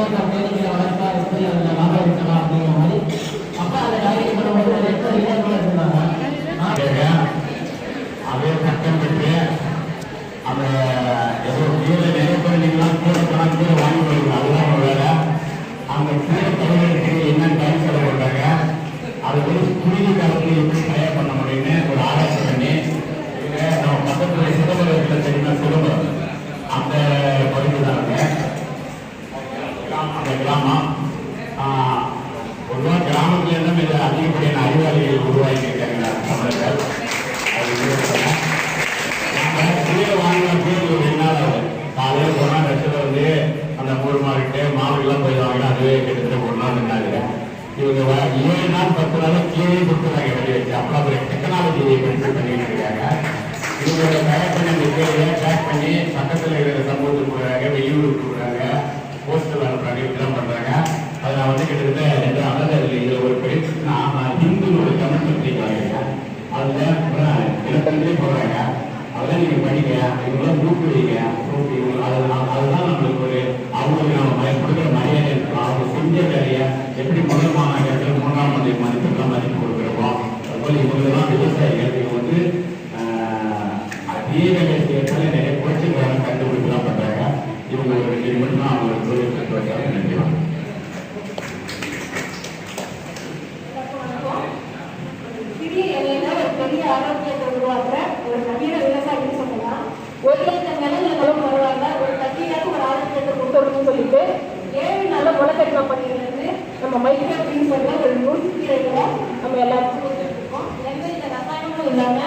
இலவச தேனீக்களை வளர்த்தா எப்படி அதில் லாபம் இருக்கலாம் அப்படிங்கிற மாதிரி அப்போ அந்த காய்கறி பண்ணும்போது ஒரு எத்தனை இலவசம் இருந்தாங்க. அதே சட்டம் பெற்று அந்த ஏதோ கீழே நிறைய பேர் நீங்களாம் கீழே போனால் கீழே வாங்கி போயிருங்க. அதுதான் ஒரு வேலை. அந்த கீழே தலைவருக்கு என்ன டைம் செலவு பண்ணுறாங்க, அது வந்து குடிநீ காலத்தில் எப்படி தயார் பண்ண முடியும்னு ஒரு ஆராய்ச்சி பண்ணி நம்ம பக்கத்தில் சிதம்பரத்தில் தெரியுமா, சிதம்பரம் அந்த பகுதி தான் அந்த கிராமம். பொதுவாக கிராமத்துல இருந்தும் இதை அதிகப்படியான அறிவாளிகள் உருவாக்கி இருக்காங்க தமிழர்கள். கீழே வாங்கின பேர் ஒரு 2 நாள் ஆகுது. காலையில் போனால் ரசில் வந்து அந்த மூணு மார்க்கிட்டு மாவுக்கெல்லாம் போய் வாங்கினா அதுவே கிட்டத்தட்ட 1 நாள் 2 நாள். இவங்க 7 நாள் 10 நாள் கீழே கொடுத்துறாங்க வெளியே வச்சு. அப்போ ஒரு டெக்னாலஜியை பென்ஷன் பண்ணிட்டு இருக்காங்க. இவங்க தயார் பண்ணி அந்த கீழே பேக் பண்ணி பக்கத்தில் இருக்கிற சமூகத்துக்கு கொடுக்குறாங்க, வெளியூருக்கு கொடுக்குறாங்க, போஸ்டல் அனுப்புறாங்க, இதெல்லாம் பண்ணுறாங்க. அதை நான் வந்து கிட்டத்தட்ட 2 நாள் இதில் ஒரு பெருசுனா ஹிந்துனுடைய தமிழ் பத்திரிக்காங்க. அதில் இலக்கணத்திலே போடுறாங்க. அதெல்லாம் நீங்கள் படிங்க, இவங்களாம் ஊக்குவிங்க. அதுதான் நம்மளுக்கு ஒரு அவங்களுக்கு நம்ம கொடுக்குற மரியாதை இருக்கலாம். அவங்க செஞ்ச வேலையை எப்படி முதல் மாணவர்கள் 3ஆம் ஆண்டு மதிப்பெல்லாம் மதிப்பு கொடுக்குறோமோ அதுபோல் இவங்கெல்லாம் விவசாயிகள் இவங்க வந்து அதே வேலை செய்யறதுனால நிறைய புரட்சிகளான கண்டுபிடிப்புலாம் பண்ணுறாங்க. இவங்க ஒரு 2 நிமிடம் தான் அவங்களுக்கு தொழில் கற்று வச்சாங்க. நினைக்கலாம் ஆரோக்கியத்தை உருவாக்குற ஒரு நவீன விவசாயின்னு சொல்லலாம். ஒரு லட்சம் நிலங்களும் பரவாயில்ல, ஒரு கட்டியாக ஒரு ஆரோக்கியத்தை கொண்டு வரணும்னு சொல்லிட்டு 7 நாள்ல முளைக்கட்டணம் பண்ணியிருந்து நம்ம மைக்ரோ கிரீன்ஸ்ல ஒரு 100 கீரைகளை நம்ம எல்லாருக்கும் கொடுத்துட்டு இருக்கோம். எந்த ரசாயனமும் இல்லாம